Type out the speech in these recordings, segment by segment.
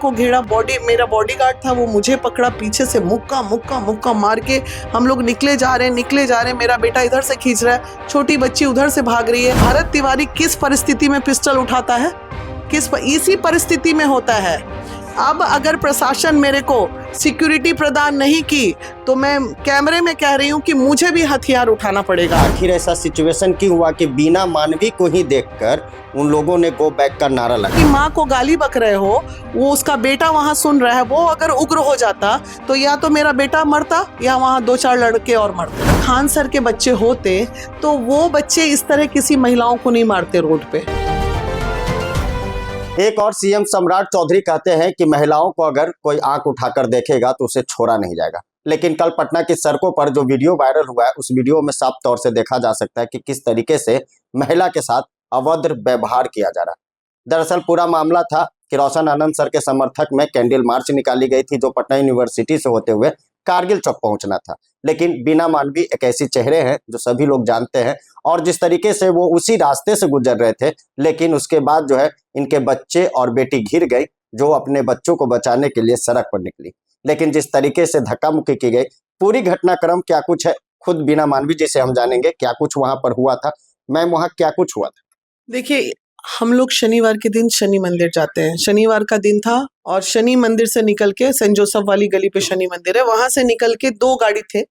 को घेरा, मेरा बॉडीगार्ड था, वो मुझे पकड़ा पीछे से, मुक्का मुक्का मुक्का मार के हम लोग निकले जा रहे हैं। मेरा बेटा इधर से खींच रहा है, छोटी बच्ची उधर से भाग रही है। भारत तिवारी किस परिस्थिति में पिस्टल उठाता है? इसी परिस्थिति में होता है। अब अगर प्रशासन मेरे को सिक्योरिटी प्रदान नहीं की तो मैं कैमरे में कह रही हूँ कि मुझे भी हथियार उठाना पड़ेगा। आखिर ऐसा सिचुएशन क्यों हुआ कि बिना मानवी को ही देखकर उन लोगों ने गो बैक का नारा लगाया? कि माँ को गाली बक रहे हो, वो उसका बेटा वहाँ सुन रहा है, वो अगर उग्र हो जाता तो या तो मेरा बेटा मरता या वहाँ 2-4 लड़के और मरते। खान सर के बच्चे होते तो वो बच्चे इस तरह किसी महिलाओं को नहीं मारते रोड पे। एक और सीएम सम्राट चौधरी कहते हैं कि महिलाओं को अगर कोई आंख उठाकर देखेगा तो उसे छोड़ा नहीं जाएगा। लेकिन कल पटना की सड़कों पर जो वीडियो वायरल हुआ है, उस वीडियो में साफ तौर से देखा जा सकता है कि किस तरीके से महिला के साथ अभद्र व्यवहार किया जा रहा है। दरअसल पूरा मामला था कि रोशन आनंद सर के समर्थक में कैंडल मार्च निकाली गई थी, जो पटना यूनिवर्सिटी से होते हुए कारगिल चौक पहुंचना था। लेकिन बिना मानवी एक ऐसी चेहरे हैं जो सभी लोग जानते हैं, और जिस तरीके से वो उसी रास्ते से गुजर रहे थे, लेकिन उसके बाद जो है इनके बच्चे और बेटी घिर गई, जो अपने बच्चों को बचाने के लिए सड़क पर निकली। लेकिन जिस तरीके से धक्का मुक्की की गई, पूरी घटनाक्रम क्या कुछ है, खुद बिना मानवी जी से हम जानेंगे क्या कुछ वहां पर हुआ था। मैम, वहां क्या कुछ हुआ था? देखिए, हम लोग शनिवार के दिन शनि मंदिर जाते हैं। शनिवार का दिन था और शनि मंदिर से निकल के सेंट जोसेफ वाली गली पे शनि मंदिर है, वहां से निकल के 2 गाड़ी थे।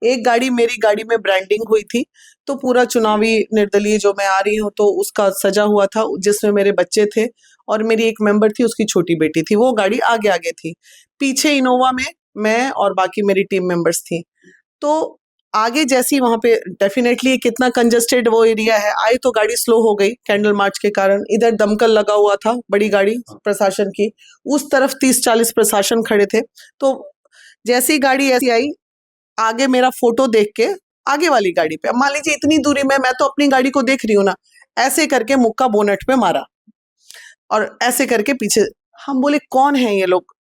एक गाड़ी मेरी गाड़ी में ब्रांडिंग हुई थी, तो पूरा चुनावी निर्दलीय जो मैं आ रही हूँ तो उसका सजा हुआ था, जिसमें मेरे बच्चे थे और मेरी एक मेंबर थी, उसकी छोटी बेटी थी। वो गाड़ी आगे आगे थी, पीछे इनोवा में मैं और बाकी मेरी टीम मेंबर्स थी। तो आगे जैसी वहां पे डेफिनेटली कितना कंजेस्टेड वो एरिया है, आई तो गाड़ी स्लो हो गई कैंडल मार्च के कारण। इधर दमकल लगा हुआ था, बड़ी गाड़ी प्रशासन की, उस तरफ 30-40 प्रशासन खड़े थे। तो जैसी गाड़ी ऐसी आई, आगे मेरा फोटो देख के आगे वाली गाड़ी पे, मान लीजिए इतनी दूरी में मैं तो अपनी गाड़ी को देख रही हूँ ना, ऐसे करके मुक्का बोनेट पे मारा और ऐसे करके पीछे। हम बोले कौन है ये लोग?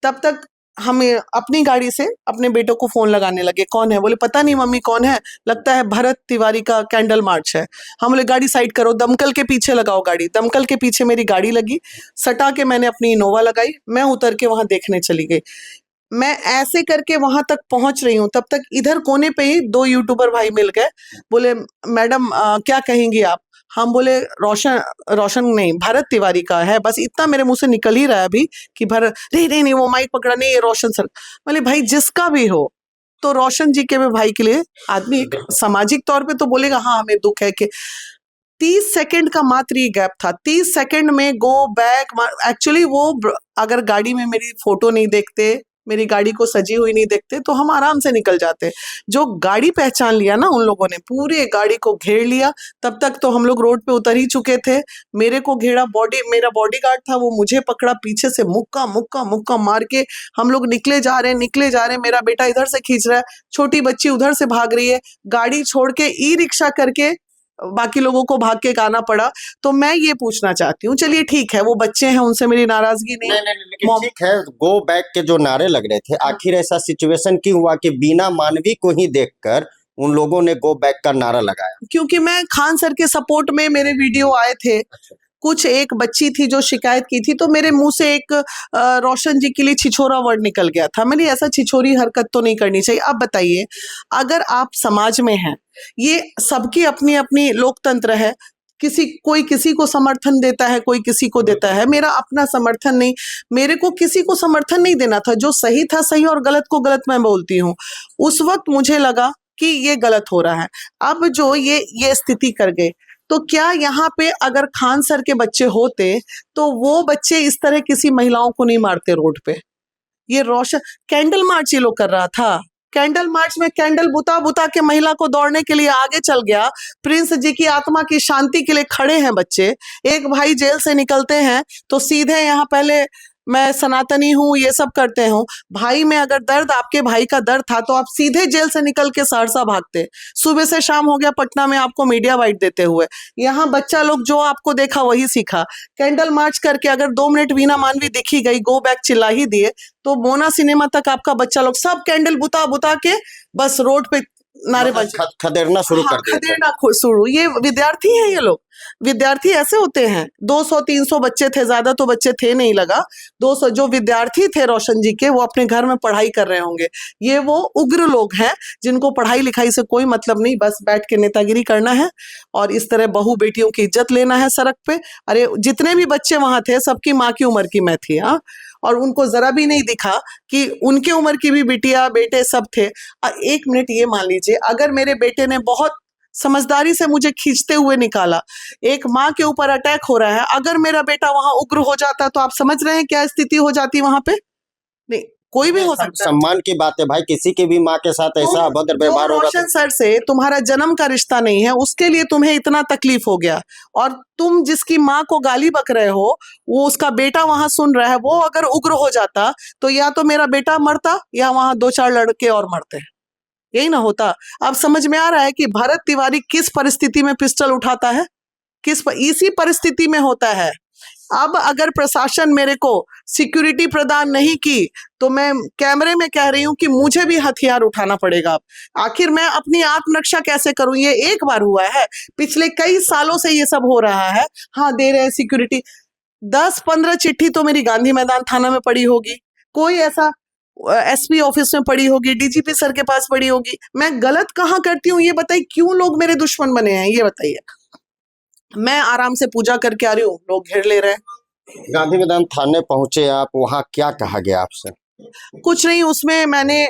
तब तक हम अपनी गाड़ी से अपने बेटों को फोन लगाने लगे, कौन है? बोले पता नहीं मम्मी कौन है, लगता है भरत तिवारी का कैंडल मार्च है। हम बोले गाड़ी साइड करो, दमकल के पीछे लगाओ गाड़ी। दमकल के पीछे मेरी गाड़ी लगी, सटा के मैंने अपनी इनोवा लगाई, मैं उतर के वहां देखने चली गई। मैं ऐसे करके वहां तक पहुंच रही हूँ, तब तक इधर कोने पे ही 2 यूट्यूबर भाई मिल गए। बोले मैडम क्या कहेंगी आप? हम बोले रोशन नहीं, भारत तिवारी का है। बस इतना मेरे मुंह से निकल ही रहा है अभी कि भारत, नहीं वो माइक पकड़ा नहीं, ये रोशन सर। बोले भाई जिसका भी हो, तो रोशन जी के भाई के लिए आदमी एक सामाजिक तौर पे तो बोलेगा हाँ हमें दुख है कि 30 सेकंड का मात्र ये गैप था। 30 सेकंड में गो बैक। एक्चुअली वो अगर गाड़ी में मेरी फोटो नहीं देखते, मेरी गाड़ी को सजी हुई नहीं देखते, तो हम आराम से निकल जाते। जो गाड़ी पहचान लिया ना उन लोगों ने, पूरे गाड़ी को घेर लिया। तब तक तो हम लोग रोड पे उतर ही चुके थे। मेरे को घेरा, मेरा बॉडीगार्ड था, वो मुझे पकड़ा पीछे से, मुक्का मुक्का मुक्का मार के हम लोग निकले जा रहे हैं। मेरा बेटा इधर से खींच रहा है, छोटी बच्ची उधर से भाग रही है। गाड़ी छोड़ के ई रिक्शा करके बाकी लोगों को भाग के आना पड़ा। तो मैं ये पूछना चाहती हूँ, चलिए ठीक है वो बच्चे हैं, उनसे मेरी नाराजगी नहीं, लेकिन ठीक है, गो बैक के जो नारे लग रहे थे, आखिर ऐसा सिचुएशन क्यों हुआ कि बिना मानवी को ही देखकर उन लोगों ने गो बैक का नारा लगाया? क्योंकि मैं खान सर के सपोर्ट में मेरे वीडियो आए थे। कुछ एक बच्ची थी जो शिकायत की थी, तो मेरे मुंह से एक रोशन जी के लिए छिछोरा वर्ड निकल गया था। मैंने ऐसा छिछोरी हरकत तो नहीं करनी चाहिए। अब बताइए, अगर आप समाज में हैं, ये सबकी अपनी अपनी लोकतंत्र है, कोई किसी को समर्थन देता है, कोई किसी को देता है। मेरा अपना समर्थन नहीं, मेरे को किसी को समर्थन नहीं देना था। जो सही था सही और गलत को गलत मैं बोलती हूँ। उस वक्त मुझे लगा कि ये गलत हो रहा है। अब जो ये स्थिति कर गए, तो क्या यहाँ पे अगर खान सर के बच्चे होते तो वो बच्चे इस तरह किसी महिलाओं को नहीं मारते रोड पे। ये रोशन कैंडल मार्च ये लोग कर रहा था। कैंडल मार्च में कैंडल बुता बुता के महिला को दौड़ने के लिए आगे चल गया। प्रिंस जी की आत्मा की शांति के लिए खड़े हैं बच्चे। एक भाई जेल से निकलते हैं तो सीधे यहाँ पहले मैं सनातनी हूँ ये सब करते हूँ। भाई में अगर दर्द, आपके भाई का दर्द था तो आप सीधे जेल से निकल के सहरसा भागते। सुबह से शाम हो गया पटना में आपको मीडिया वाइट देते हुए। यहाँ बच्चा लोग जो आपको देखा वही सीखा। कैंडल मार्च करके अगर 2 मिनट वीना मानवी दिखी गई, गो बैक चिल्ला ही दिए, तो मोना सिनेमा तक आपका बच्चा लोग सब कैंडल बुता बुता के बस रोड पे नारेबाजी खदेड़ना शुरू कर दिया। खदेड़ना शुरू। ये विद्यार्थी है ये लोग। विद्यार्थी ऐसे होते हैं, 200-300 बच्चे थे, ज्यादा तो बच्चे थे नहीं लगा, 200 जो विद्यार्थी थे रोशन जी के, वो अपने घर में पढ़ाई कर रहे होंगे। ये वो उग्र लोग हैं जिनको पढ़ाई लिखाई से कोई मतलब नहीं, बस बैठ के नेतागिरी करना है और इस तरह बहू बेटियों की इज्जत लेना है सड़क पे। अरे जितने भी बच्चे वहां थे सबकी माँ की उम्र की मैं थी, हाँ, और उनको जरा भी नहीं दिखा कि उनके उम्र की भी बिटिया बेटे सब थे। एक मिनट, ये मान लीजिए अगर मेरे बेटे ने बहुत समझदारी से मुझे खींचते हुए निकाला, एक माँ के ऊपर अटैक हो रहा है, अगर मेरा बेटा वहां उग्र हो जाता तो आप समझ रहे हैं क्या स्थिति हो जाती वहां पे? नहीं, कोई भी हो सकता है। सम्मान की बात है भाई, किसी की भी माँ के साथ ऐसा अभद्र व्यवहार होगा। रोशन सर से तुम्हारा जन्म का रिश्ता नहीं है, उसके लिए तुम्हें इतना तकलीफ हो गया, और तुम जिसकी माँ को गाली बक रहे हो वो उसका बेटा वहां सुन रहा है, वो अगर उग्र हो जाता तो या तो मेरा बेटा मरता या वहां 2-4 लड़के और मरते, यही ना होता। अब समझ में आ रहा है कि भरत तिवारी किस परिस्थिति में पिस्टल उठाता है, इसी परिस्थिति में होता है। अब अगर प्रशासन मेरे को सिक्योरिटी प्रदान नहीं की तो मैं कैमरे में कह रही हूं कि मुझे भी हथियार उठाना पड़ेगा। अब आखिर मैं अपनी आत्मरक्षा कैसे करूं? ये एक बार हुआ है, पिछले कई सालों से ये सब हो रहा है। हाँ, दे रहे हैं सिक्योरिटी, 10-15 चिट्ठी तो मेरी गांधी मैदान थाना में पड़ी होगी, कोई ऐसा एसपी ऑफिस में पड़ी होगी, डीजीपी सर के पास पड़ी होगी। मैं गलत कहाँ करती हूँ ये बताइए, क्यों लोग मेरे दुश्मन बने हैं ये बताइए। मैं आराम से पूजा करके आ रही हूँ, लोग घेर ले रहे हैं। गांधी मैदान थाने पहुंचे आप, वहां क्या कहा गया आपसे? कुछ नहीं, उसमें मैंने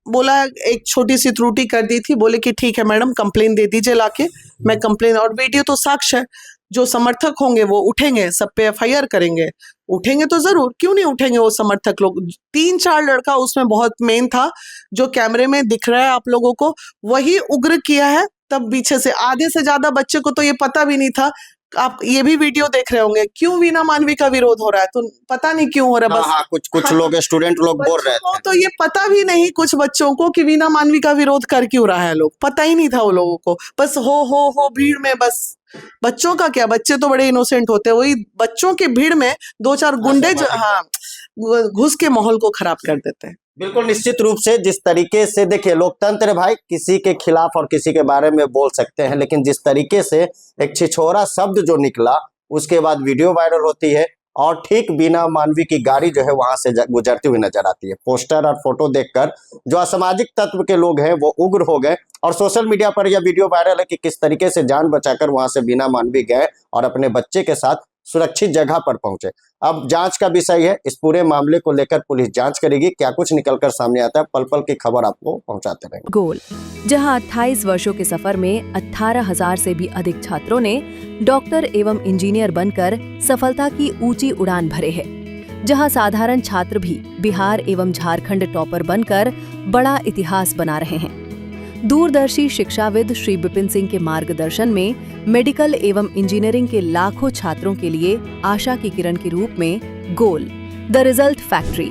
बोला, एक छोटी सी त्रुटि कर दी थी, बोले कि ठीक है मैडम कंप्लेन दे दीजिए लाके। मैं कंप्लेन, और वीडियो तो साक्ष्य है, जो समर्थक होंगे वो उठेंगे, सब पे एफआईआर करेंगे। उठेंगे तो जरूर, क्यों नहीं उठेंगे वो समर्थक लोग। 3-4 लड़का उसमें बहुत मेन था, जो कैमरे में दिख रहा है आप लोगों को, वही उग्र किया है। तब पीछे से आधे से ज्यादा बच्चे को तो ये पता भी नहीं था। आप ये भी वीडियो देख रहे होंगे, क्यों वीना मानवी का विरोध हो रहा है, तो पता नहीं क्यों हो रहा है। बस हाँ, कुछ लोग स्टूडेंट लोग बोल रहे थे, तो ये पता भी नहीं कुछ बच्चों को कि वीना मानवी का विरोध कर क्यों रहा है, लोग पता ही नहीं था वो लोगों को। बस हो भीड़ में, बस बच्चों का क्या, बच्चे तो बड़े इनोसेंट होते हैं, वही बच्चों की भीड़ में 2-4 गुंडे हाँ घुस के माहौल को खराब कर देते हैं। बिल्कुल निश्चित रूप से। जिस तरीके से देखिए, लोकतंत्र है भाई, किसी के खिलाफ और किसी के बारे में बोल सकते हैं, लेकिन जिस तरीके से एक छिछोरा शब्द जो निकला, उसके बाद वीडियो वायरल होती है और ठीक वीना मानवी की गाड़ी जो है वहां से गुजरती हुई नजर आती है। पोस्टर और फोटो देखकर जो असामाजिक तत्व के लोग हैं वो उग्र हो गए और सोशल मीडिया पर यह वीडियो वायरल है कि किस तरीके से जान बचाकर वहां से वीना मानवी गए और अपने बच्चे के साथ सुरक्षित जगह पर पहुंचे। अब जांच का विषय है, इस पूरे मामले को लेकर पुलिस जांच करेगी, क्या कुछ निकलकर सामने आता है पल पल की खबर आपको पहुंचाते रहेंगे। गोल, जहां 28 वर्षों के सफर में 18,000 से भी अधिक छात्रों ने डॉक्टर एवं इंजीनियर बनकर सफलता की ऊंची उड़ान भरे है, जहां साधारण छात्र भी बिहार एवं झारखंड टॉपर बनकर बड़ा इतिहास बना रहे हैं। दूरदर्शी शिक्षाविद श्री विपिन सिंह के मार्गदर्शन में मेडिकल एवं इंजीनियरिंग के लाखों छात्रों के लिए आशा की किरण के रूप में गोल, द रिजल्ट फैक्ट्री